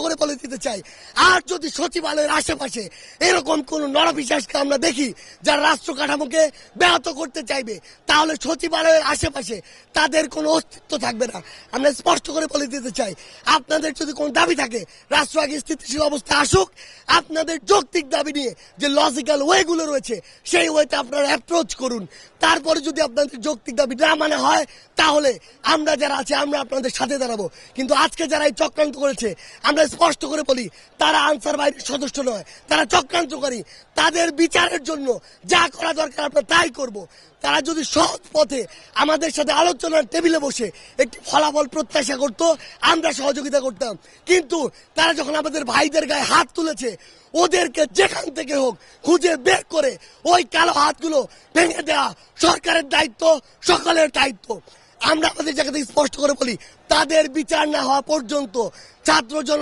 করে বলে দিতে চাই, আর যদি সচিবালয়ের আশেপাশে এরকম কোন নরপিশাচকে আমরা দেখি যারা রাষ্ট্র কাঠামোকে ব্যাহত করতে চাইবে, তাহলে সচিবালয়ের আশেপাশে তাদের কোনো অস্তিত্ব থাকবে না। আমরা স্পষ্ট করে বলে দিতে চাই, আপনাদের যদি কোনো দাবি থাকে রাষ্ট্র আগে স্থিতিশীল অবস্থায় আসুক, আপনাদের যৌক্তিক দাবি নিয়ে যে লজিক্যাল ওয়েগুলো রয়েছে সেই ওয়েতে আপনারা অ্যাপ্রোচ করুন। তারপরে যদি আপনাদের যৌক্তিক দাবি না মানে হয়, তাহলে আমরা যারা আছে আমরা আপনাদের সাথে দাঁড়াবো। কিন্তু আজকে যারা এই চক্রান্ত করেছে, আমরা স্পষ্ট করে বলি তারা আনসার বাহিনীর সদস্য নয়, তারা চক্রান্তকারী। তাদের বিচারের জন্য যা করা দরকার আমরা তাই করব। তারা যদি সহজ পথে আমাদের সাথে আলোচনার টেবিলে বসে একটি ফলাফল প্রত্যাশা করত, আমরা সহযোগিতা করতাম। কিন্তু তারা যখন আমাদের ভাইদের গায়ে হাত তুলেছে, ওদেরকে যেখান থেকে হোক খুঁজে বের করে ওই কালো হাতগুলো ভেঙে দেওয়া সরকারের দায়িত্ব, সকলের দায়িত্ব। আমরা আমাদের জায়গা থেকে স্পষ্ট করে বলি, তাদের বিচার না হওয়া পর্যন্ত ছাত্র জন